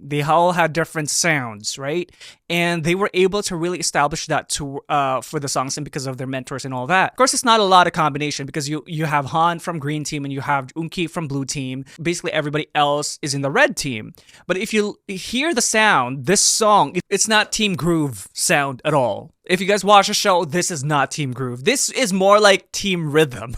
They all had different sounds, right? And they were able to really establish that to for the songs, and because of their mentors and all that. Of course, it's not a lot of combination because you have Han from green team and you have Unki from blue team. Basically, everybody else is in the red team. But if you hear the sound, this song, it's not Team Groove sound at all. If you guys watch the show, this is not Team Groove. This is more like Team Rhythm.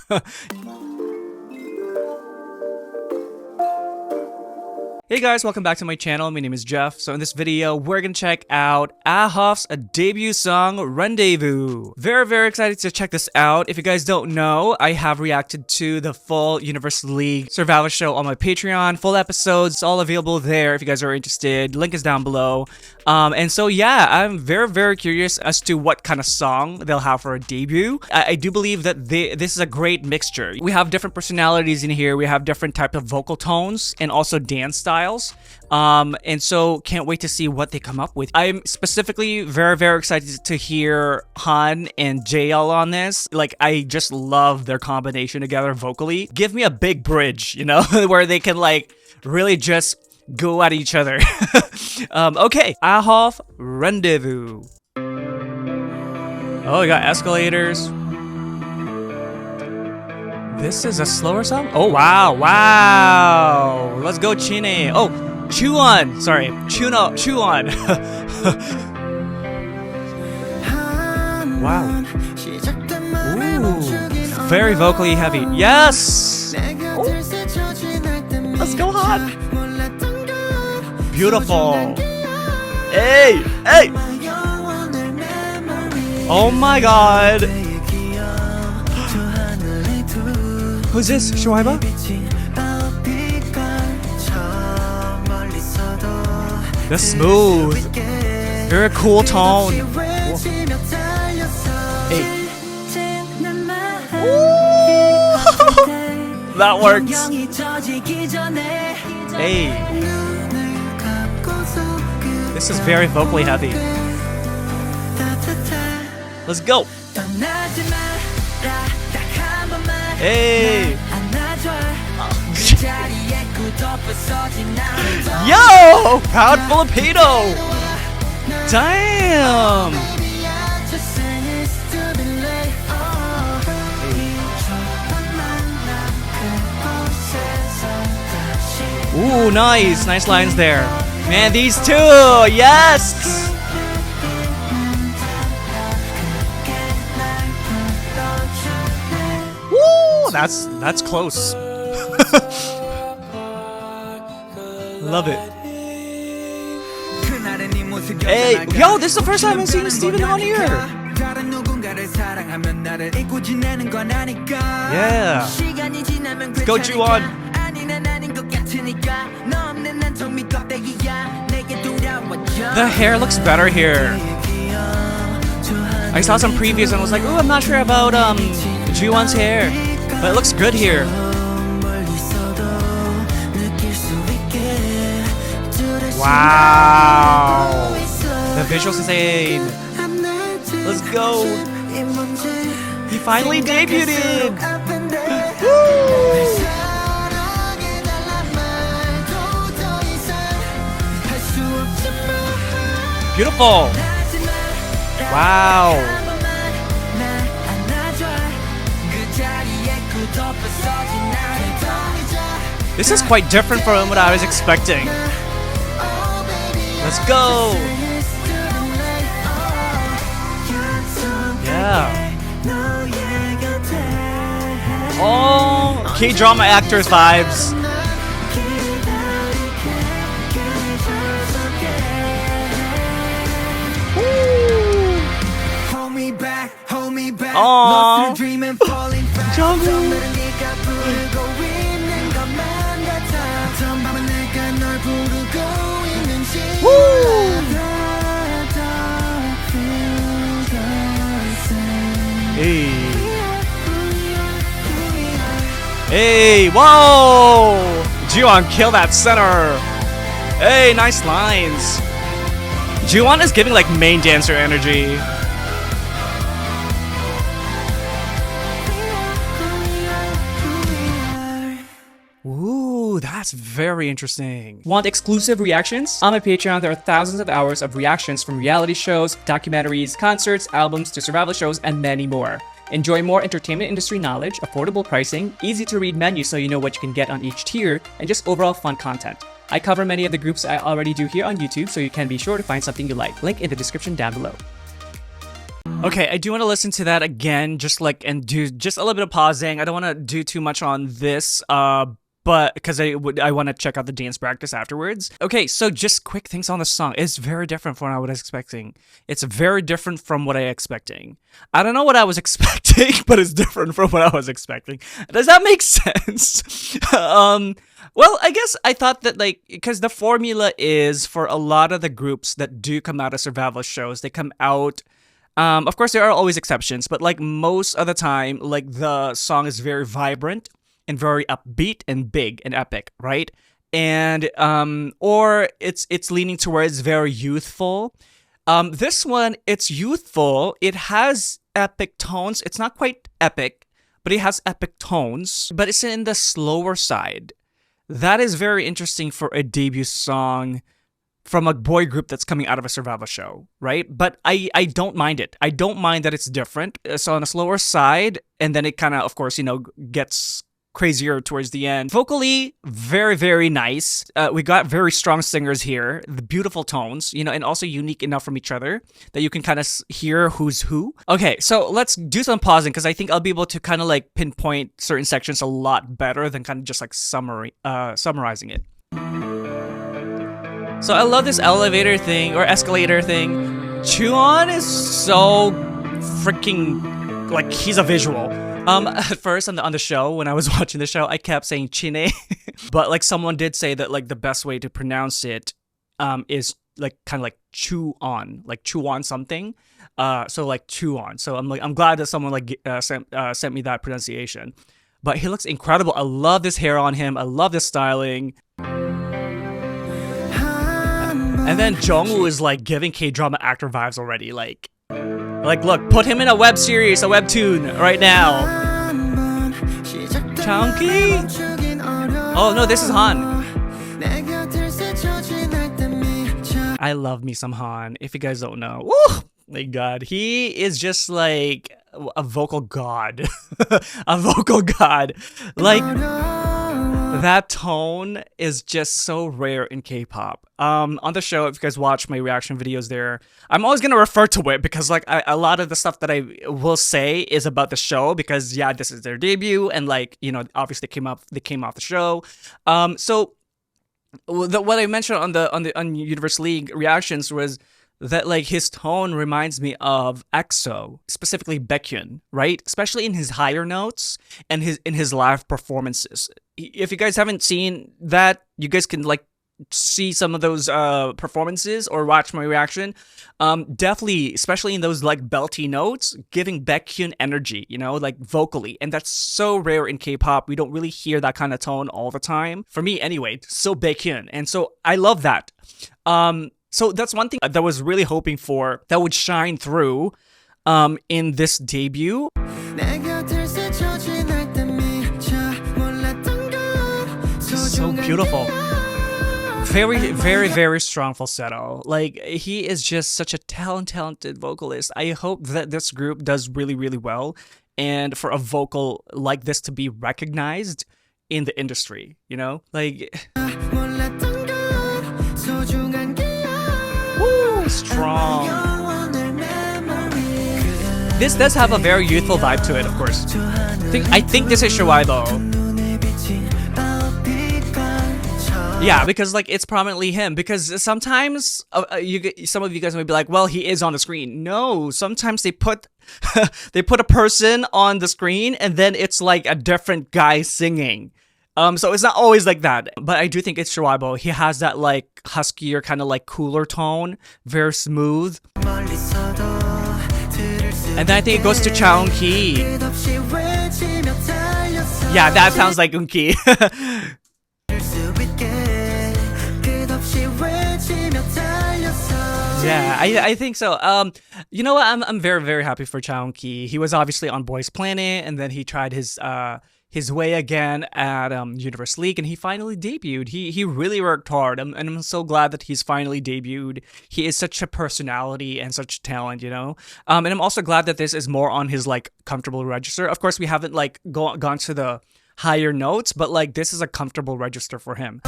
Hey guys, welcome back to my channel. My name is Jeff. So in this video, we're gonna check out AHOF's debut song, Rendezvous. Very excited to check this out. If you guys don't know, I have reacted to the full Universal League Survival show on my Patreon. Full episodes, all available there if you guys are interested. Link is down below. And so yeah, I'm very curious as to what kind of song they'll have for a debut. I do believe that this is a great mixture. We have different personalities in here. We have different type of vocal tones and also dance styles. And so can't wait to see what they come up with. I'm specifically very excited to hear Han and JL on this. Like, I just love their combination together vocally. Give me a big bridge, you know, where they can like really just go at each other. Okay, AHOF Rendezvous. Oh, we got escalators. This is a slower song? Oh, wow. Let's go, Chine. Oh, Chuan. Sorry, Chuan. Wow. Ooh, very vocally heavy. Yes. Oh. Let's go, Han. Beautiful. Hey. Oh my God. Who's this? Shoaiba? That's smooth. Very cool tone. Hey. That works. Hey. This is very vocally heavy. Let's go. Hey! Yo! Proud Filipino! Damn! Ooh, nice! Nice lines there. Man, these two! Yes! That's close. Love it. Hey, yo, this is the first time I've seen Steven on here. Yeah. Let's go, Juwon. The hair looks better here. I saw some previews and was like, oh, I'm not sure about Juwon's hair. But it looks good here. Wow. The visuals insane. Let's go. He finally debuted. Woo. Beautiful. Wow. This is quite different from what I was expecting. Let's go! Yeah. Oh, K-drama actors vibes. Aww. Hey. Hey, whoa! Juwon, kill that center. Hey, nice lines. Juwon is giving like main dancer energy. Ooh, that's That's very interesting. Want exclusive reactions? On my Patreon, there are thousands of hours of reactions from reality shows, documentaries, concerts, albums, to survival shows, and many more. Enjoy more entertainment industry knowledge, affordable pricing, easy to read menus so you know what you can get on each tier, and just overall fun content. I cover many of the groups I already do here on YouTube, so you can be sure to find something you like. Link in the description down below. Okay, I do want to listen to that again, and do just a little bit of pausing. I don't want to do too much on this, but because I want to check out the dance practice afterwards. Okay, so just quick things on the song. It's very different from what I was expecting. It's very different from what I expecting. I don't know what I was expecting, but it's different from what I was expecting. Does that make sense? Well, I guess I thought that, like, because the formula is for a lot of the groups that do come out of survival shows, they come out. Of course, there are always exceptions, but like most of the time, like the song is very vibrant and very upbeat and big and epic, right? And or it's leaning towards very youthful. This one, it's youthful. It has epic tones. It's not quite epic, but it has epic tones. But it's in the slower side. That is very interesting for a debut song from a boy group that's coming out of a survival show, right? But I don't mind it. I don't mind that it's different. So on a slower side, and then it kind of course, you know, gets crazier towards the end. Vocally, very, very nice. We got very strong singers here, the beautiful tones, you know, and also unique enough from each other that you can kind of hear who's who. Okay, so let's do some pausing because I think I'll be able to kind of like pinpoint certain sections a lot better than kind of just like summarizing it. So I love this elevator thing or escalator thing. Chuan is so freaking like he's a visual. At first on the show, when I was watching the show, I kept saying Chine, but like someone did say that like the best way to pronounce it is like kind of like chew on something. So like chew on. So I'm glad that someone like sent me that pronunciation. But he looks incredible. I love this hair on him. I love this styling. And then Jungwoo is like giving K-drama actor vibes already. Like look, put him in a web series, a webtoon right now. Chaunki? Oh no, this is Han. I love me some Han. If you guys don't know, woo! My God, he is just like a vocal god, a vocal god. Like. That tone is just so rare in K-pop. On the show, if you guys watch my reaction videos there, I'm always going to refer to it because like a lot of the stuff that I will say is about the show because yeah, this is their debut and like, you know, obviously they came off the show. So what I mentioned on Universe League reactions was that like his tone reminds me of EXO, specifically Baekhyun, right? Especially in his higher notes and in his live performances. If you guys haven't seen that, you guys can like see some of those performances or watch my reaction. Definitely, especially in those like belty notes, giving Baekhyun energy, you know, like vocally. And that's so rare in K-pop. We don't really hear that kind of tone all the time. For me anyway, so Baekhyun. And so I love that. So that's one thing that I was really hoping for that would shine through in this debut. So beautiful. Very, very, very strong falsetto. Like, he is just such a talented vocalist. I hope that this group does really, really well. And for a vocal like this to be recognized in the industry, you know? Like... Woo! Strong. This does have a very youthful vibe to it, of course. I think this is Shuai though. Yeah, because like it's prominently him. Because sometimes some of you guys might be like, "Well, he is on the screen." No, sometimes they put they put a person on the screen and then it's like a different guy singing. So it's not always like that. But I do think it's Shuaibo. He has that like huskier kind of like cooler tone, very smooth. And then I think it goes to Chaunki. Yeah, that sounds like Unki. Yeah, I think so. You know what? I'm very, very happy for Chaunki. He was obviously on Boys Planet, and then he tried his his way again at Universe League, and he finally debuted. He really worked hard, and I'm so glad that he's finally debuted. He is such a personality and such talent, you know. And I'm also glad that this is more on his like comfortable register. Of course, we haven't like gone to the higher notes, but like this is a comfortable register for him.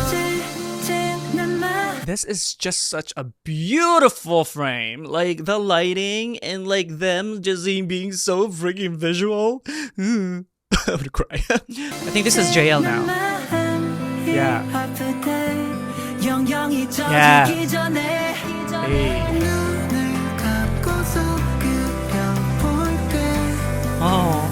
This is just such a beautiful frame. Like the lighting and like them just being so freaking visual. I would cry. I think this is JL now. Yeah. Yeah. Hey. Oh.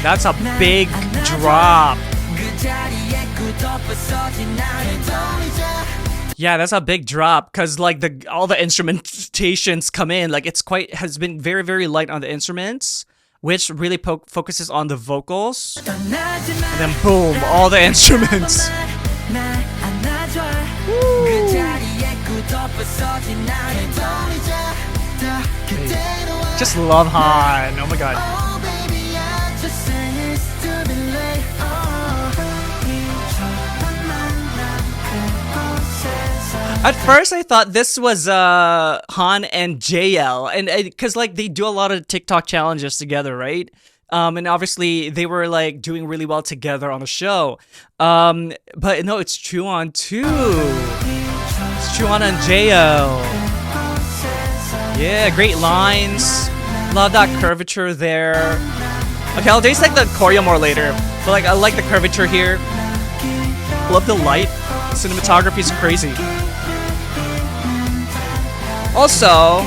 That's a big drop. Yeah, that's a big drop because like all the instrumentations come in, like has been very, very light on the instruments, which really focuses on the vocals, and then boom, all the instruments. Just love Han. Oh my god. At first, I thought this was Han and JL, and because like they do a lot of TikTok challenges together, right? And obviously they were like doing really well together on the show. But no, it's Chuan too. It's Chuan and JL. Yeah, great lines. Love that curvature there. Okay, I'll taste like the choreo more later, but like I like the curvature here. Love the light. Cinematography is crazy. Also,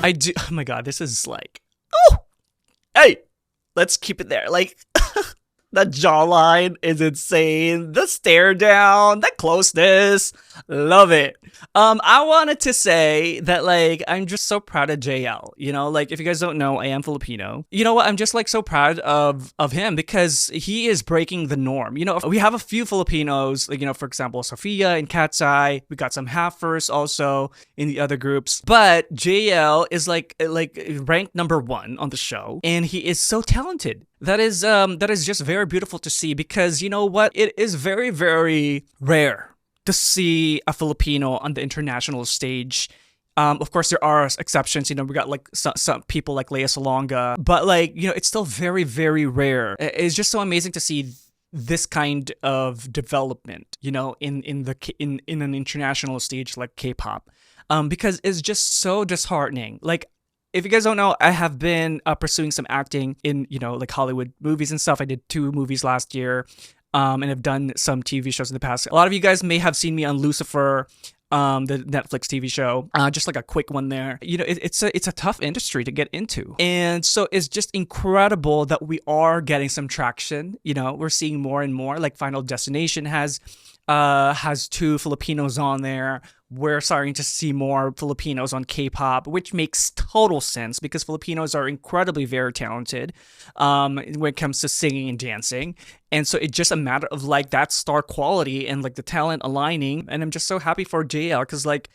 I do. Oh my god, this is like. Oh! Hey! Let's keep it there. Like, that jawline is insane. The stare down, the closeness. Love it. I wanted to say that, like, I'm just so proud of JL. You know, like, if you guys don't know, I am Filipino. You know what? I'm just, like, so proud of him because he is breaking the norm. You know, we have a few Filipinos, like, you know, for example, Sophia and Cat's Eye. We got some halfers also in the other groups. But JL is, like ranked #1 on the show. And he is so talented. That is just very beautiful to see because, you know what? It is very, very rare to see a Filipino on the international stage. Of course, there are exceptions. You know, we got like some people like Lea Salonga, but like, you know, it's still very, very rare. It's just so amazing to see this kind of development, you know, in an international stage like K-pop, because it's just so disheartening. Like, if you guys don't know, I have been pursuing some acting in, you know, like Hollywood movies and stuff. I did 2 movies last year. And I've done some TV shows in the past. A lot of you guys may have seen me on Lucifer, the Netflix TV show. Just like a quick one there. You know, it's a tough industry to get into. And so it's just incredible that we are getting some traction. You know, we're seeing more and more. Like Final Destination has 2 Filipinos on there. We're starting to see more Filipinos on K-pop, which makes total sense because Filipinos are incredibly very talented when it comes to singing and dancing. And so it's just a matter of like that star quality and like the talent aligning. And I'm just so happy for JL because like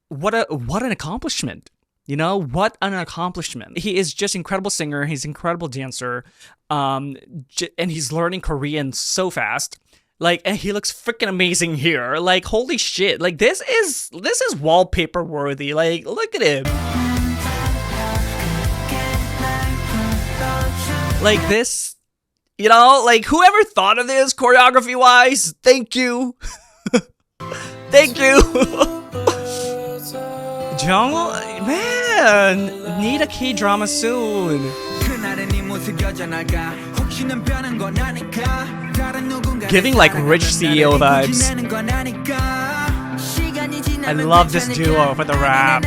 what an accomplishment. You know, what an accomplishment. He is just incredible singer. He's an incredible dancer. And he's learning Korean so fast. Like, and he looks freaking amazing here. Like, holy shit. Like, this is wallpaper worthy. Like, look at him. Like this, you know, like whoever thought of this choreography wise, thank you. Thank you. Jungwoo, man, need a K-drama soon. Giving like rich CEO vibes. I love this duo for the rap.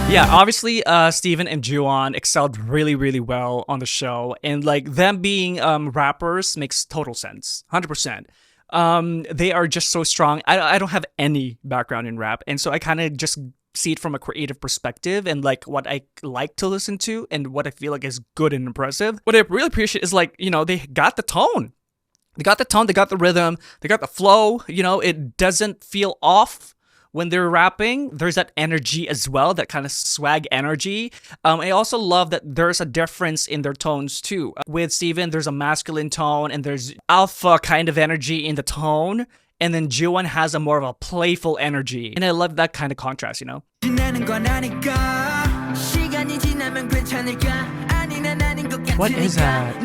Yeah, obviously Steven and Juwon excelled really, really well on the show. And like them being rappers makes total sense. 100%. They are just so strong. I don't have any background in rap. And so I kind of just see it from a creative perspective and like what I like to listen to and what I feel like is good and impressive. What I really appreciate is like, you know, they got the tone. They got the tone, they got the rhythm, they got the flow. You know, it doesn't feel off when they're rapping. There's that energy as well, that kind of swag energy. I also love that there's a difference in their tones too. With Steven, there's a masculine tone and there's alpha kind of energy in the tone. And then Jiwon has a more of a playful energy. And I love that kind of contrast, you know? What is that?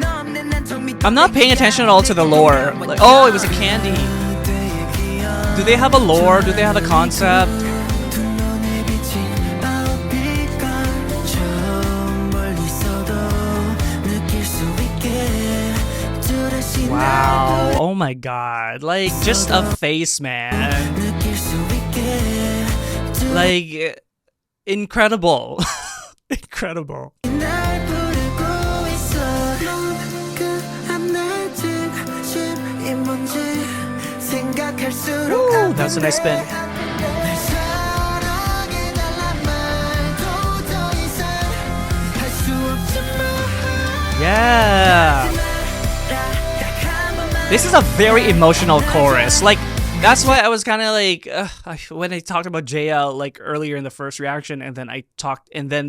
I'm not paying attention at all to the lore. Like, oh, it was a candy. Do they have a lore? Do they have a concept? Wow. Oh my god. Like, just a face, man. Like, incredible. Incredible. Ooh, that's a nice spin. Yeah. This is a very emotional chorus. Like, that's why I was kind of like, when I talked about JL like earlier in the first reaction, and then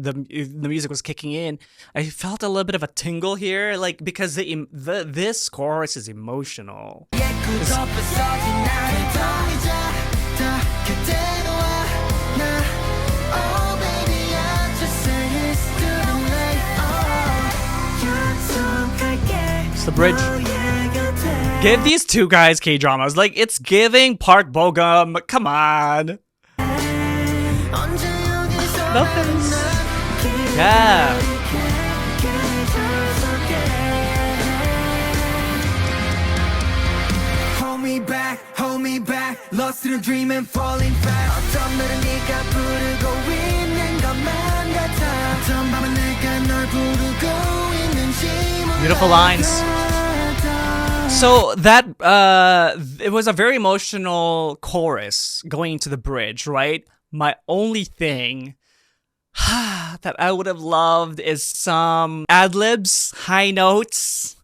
the music was kicking in, I felt a little bit of a tingle here, like, because this chorus is emotional. It's the bridge. Give these two guys K-dramas. Like, it's giving Park Bogum. Come on. Nothing's... Yeah. Hold me back, lost in a dream and falling fast. Beautiful lines. So that, it was a very emotional chorus going to the bridge, right? My only thing that I would have loved is some ad-libs, high notes.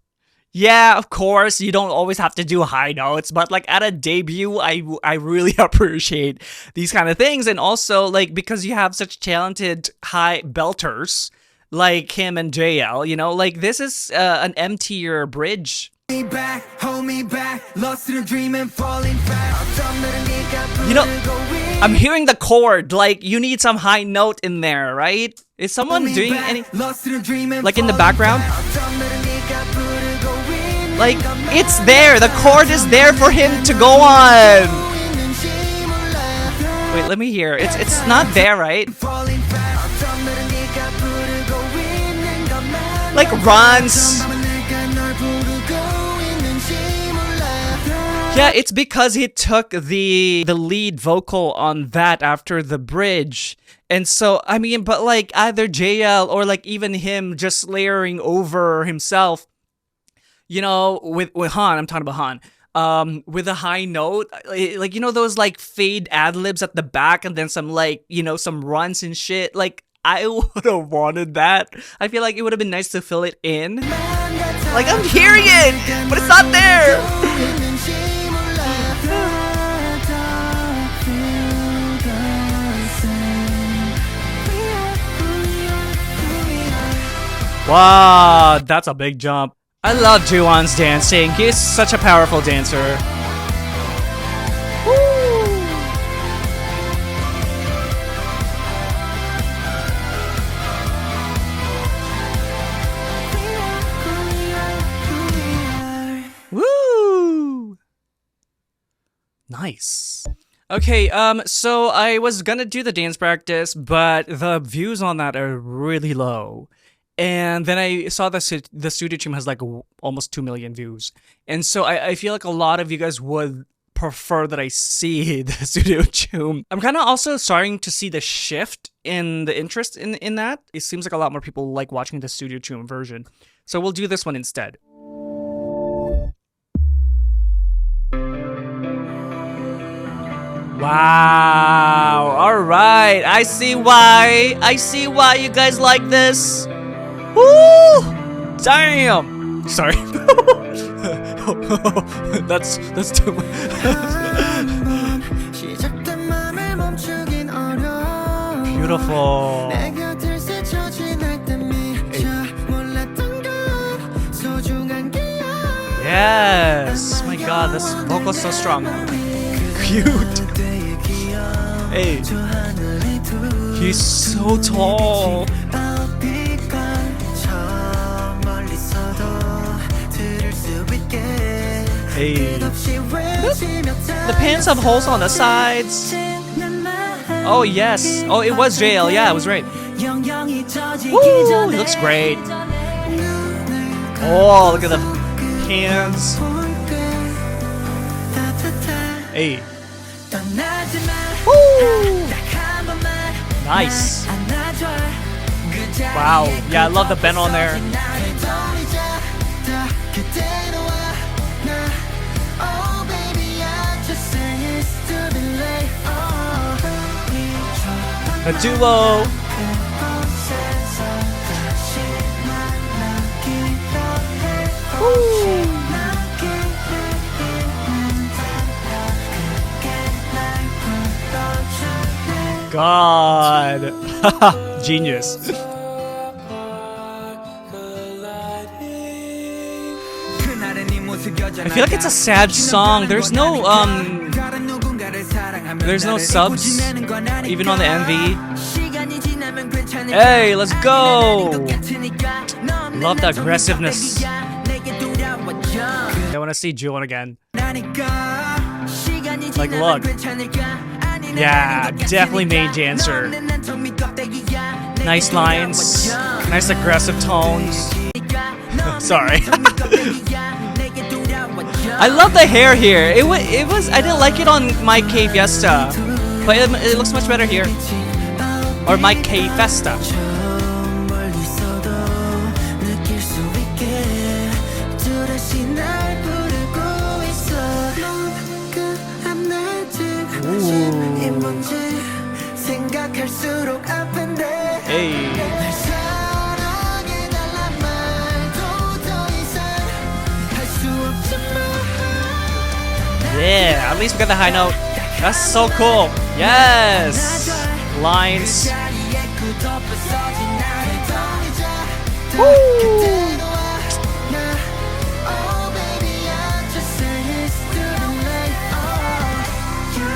Yeah, of course, you don't always have to do high notes, but like at a debut, I really appreciate these kind of things. And also, like, because you have such talented high belters like him and JL, you know, like this is an M-tier bridge. Hold me back, lost in a dream and falling fast. You know, I'm hearing the chord, like you need some high note in there, right? Is someone doing any, like in the background? Like, it's there, the chord is there for him to go on. Wait, let me hear. It's not there, right? Like runs. Yeah, it's because he took the lead vocal on that after the bridge. And so, I mean, but like either JL or like even him just layering over himself, you know, with Han, I'm talking about Han, with a high note, like, you know, those like fade ad-libs at the back and then some like, you know, some runs and shit. Like, I would have wanted that. I feel like it would have been nice to fill it in. Like, I'm hearing it, but it's not there. Wow, that's a big jump. I love Jiwon's dancing. He's such a powerful dancer. Woo! Nice. Okay, so I was gonna do the dance practice, but the views on that are really low. And then I saw the studio Choom has like almost 2 million views. And so I feel like a lot of you guys would prefer that I see the studio Choom. I'm kind of also starting to see the shift in the interest in that. It seems like a lot more people like watching the studio Choom version. So we'll do this one instead. Wow. All right. I see why. I see why you guys like this. Woo! Damn! Sorry. that's too much. Beautiful. Yes. My God, this vocal's so strong. Cute. Hey. He's so tall. Hey. The pants have holes on the sides. Oh yes. Oh, it was JL. Yeah, I was right. Woo! He looks great. Oh, look at the hands. Hey. Woo! Nice. Wow. Yeah, I love the bend on there. A duo. Woo. God. Genius. I feel like it's a sad song. There's no subs even on the MV. Hey, let's go. Love the aggressiveness. I want to see Jewon again. Like, look. Yeah, definitely main dancer. Nice lines. Nice aggressive tones. Sorry. I love the hair here. It was. I didn't like it on My K Fiesta, but it looks much better here. Or My K Festa. Hey. Yeah, at least we got the high note. That's so cool. Yes. Lines. Woo.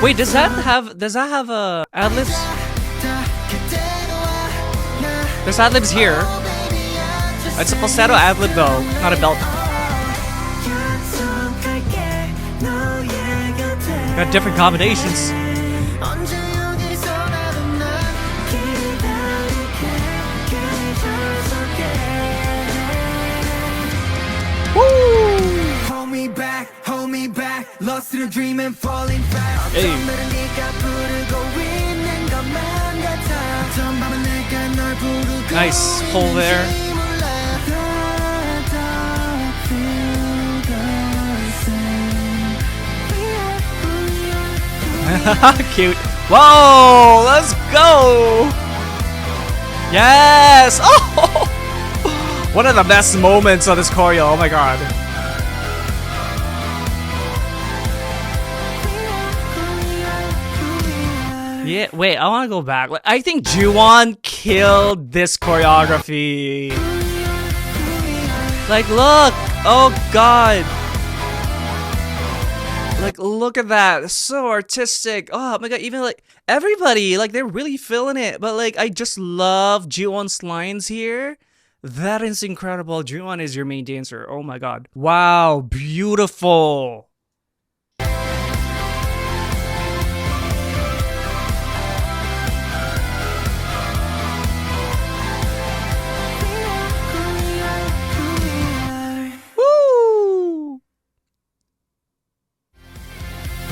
Wait, does that have a ad-libs? There's ad-libs here. It's a falsetto ad-lib though, not a belt. Got different combinations. Hold me back, lost in a dream and falling fast. Hey. Nice pull there. Cute. Whoa, let's go. Yes. Oh, one of the best moments of this choreo. Oh my god. Yeah, wait, I want to go back. I think Jewon killed this choreography. Like, look. Oh god. Like, look at that. It's so artistic. Oh my god, even like everybody, like they're really feeling it. But like, I just love Jewon's lines here. That is incredible. Jewon is your main dancer. Oh my god. Wow, beautiful.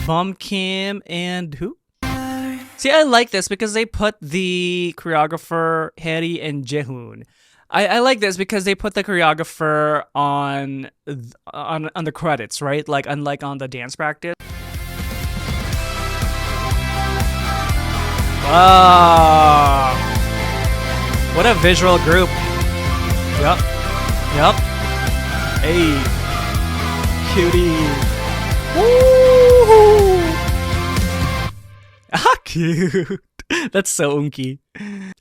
Bum Kim and who? See, I like this because they put the choreographer Harry and Jaehoon. I like this because they put the choreographer on the credits, right? Like unlike on the dance practice. Ah, what a visual group. Yup. Hey, cutie. Woo! Ah, cute. That's so unky.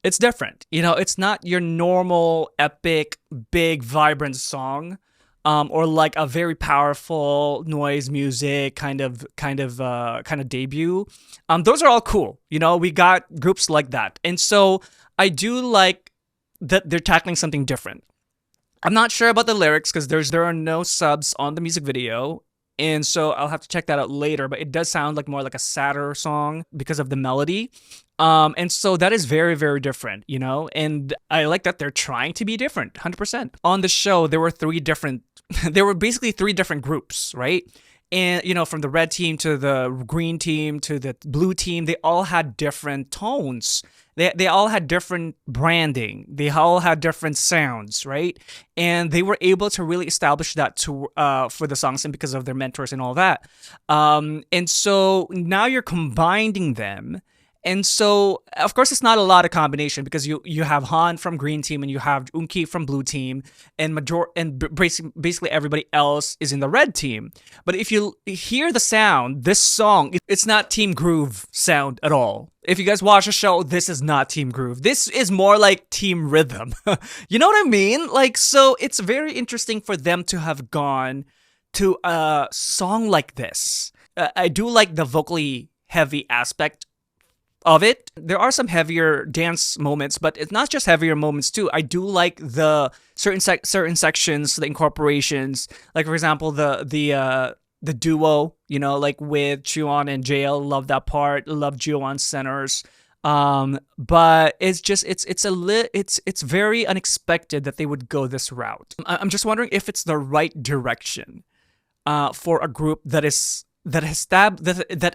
It's different. You know, it's not your normal epic, big, vibrant song. Or like a very powerful noise music kind of debut. Those are all cool. You know, we got groups like that. And so I do like that they're tackling something different. I'm not sure about the lyrics because there are no subs on the music video. And so I'll have to check that out later, but it does sound like more like a sadder song because of the melody. And so that is very, very different, you know? And I like that they're trying to be different, 100%. On the show, there were basically three different groups, right? And, you know, from the red team to the green team to the blue team, they all had different tones. They all had different branding. They all had different sounds, right? And they were able to really establish that for the songs and because of their mentors and all that. And so now you're combining them. And so, of course, it's not a lot of combination because you have Han from green team and you have Unki from blue team, and basically everybody else is in the red team. But if you hear the sound, this song, it's not Team Groove sound at all. If you guys watch the show, this is not Team Groove. This is more like Team Rhythm. You know what I mean? Like, so it's very interesting for them to have gone to a song like this. I do like the vocally heavy aspect of it. There are some heavier dance moments, but it's not just heavier moments too. I do like the certain sections, the incorporations. Like for example, the duo, you know, like with Chuan and JL. Love that part. Love Juwon's centers. But it's just it's very unexpected that they would go this route. I'm just wondering if it's the right direction for a group that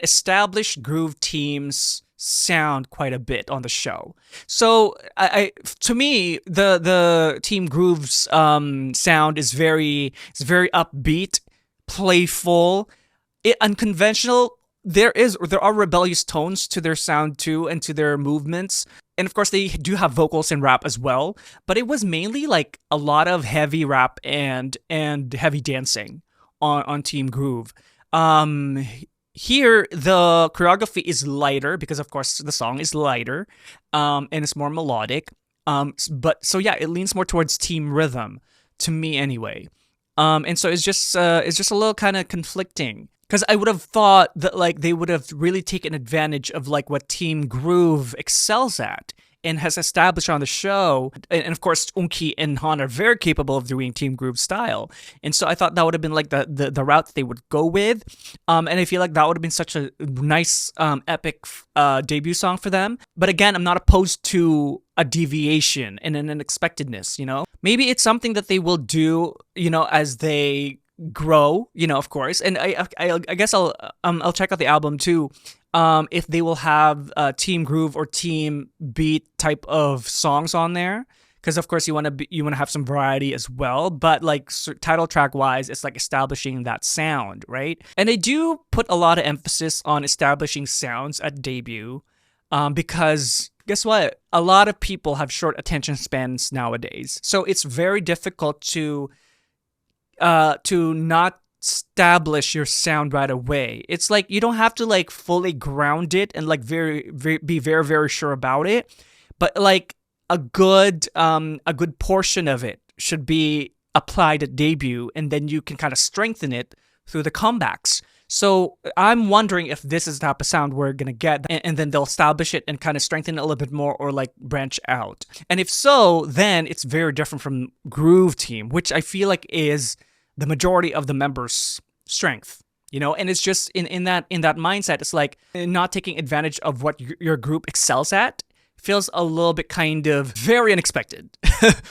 established groove teams sound quite a bit on the show. So to me, the Team Groove's sound is very upbeat, playful, unconventional. There are rebellious tones to their sound too, and to their movements. And of course, they do have vocals and rap as well. But it was mainly like a lot of heavy rap and heavy dancing on Team Groove. Here, the choreography is lighter because, of course, the song is lighter, and it's more melodic. But so yeah, it leans more towards Team Rhythm, to me anyway. And so it's just a little kind of conflicting because I would have thought that like they would have really taken advantage of like what Team Groove excels at and has established on the show. And of course, Unki and Han are very capable of doing Team Groove style. And so I thought that would have been like the route that they would go with. And I feel like that would have been such a nice, epic debut song for them. But again, I'm not opposed to a deviation and an unexpectedness, you know? Maybe it's something that they will do, you know, as they grow, you know, of course. And I guess I'll check out the album too. If they will have Team Groove or Team Beat type of songs on there, because of course you want to have some variety as well. But like title track wise, it's like establishing that sound, right? And they do put a lot of emphasis on establishing sounds at debut, because guess what? A lot of people have short attention spans nowadays, so it's very difficult to not establish your sound right away. It's like you don't have to like fully ground it and like be very, very sure about it, but like a good portion of it should be applied at debut, and then you can kind of strengthen it through the comebacks. So I'm wondering if this is the type of sound we're gonna get, and then they'll establish it and kind of strengthen it a little bit more, or like branch out. And if so, then it's very different from Groove Team, which I feel like is the majority of the members' strength, you know. And it's just in that mindset, it's like not taking advantage of what your group excels at feels a little bit kind of very unexpected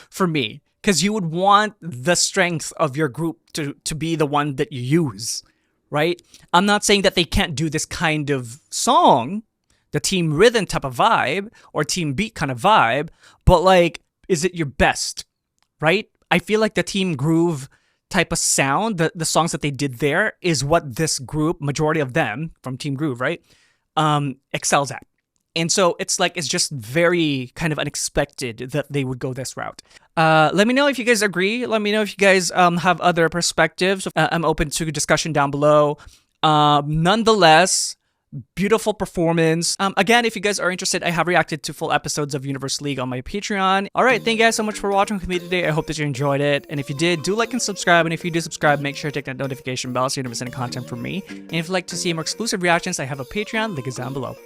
for me, because you would want the strength of your group to be the one that you use, right? I'm not saying that they can't do this kind of song, the Team Rhythm type of vibe or Team Beat kind of vibe, but like, is it your best, right? I feel like the Team Groove type of sound, the songs that they did there is what this group, majority of them from Team Groove, right, excels at. And so it's just very kind of unexpected that they would go this route. Let me know if you guys agree. Let me know if you guys have other perspectives. I'm open to discussion down below. Nonetheless, beautiful performance. Again, if you guys are interested, I have reacted to full episodes of Universe League on my Patreon. Alright, thank you guys so much for watching with me today. I hope that you enjoyed it. And if you did, do like and subscribe. And if you do subscribe, make sure to hit that notification bell so you don't miss any content from me. And if you'd like to see more exclusive reactions, I have a Patreon. Link is down below.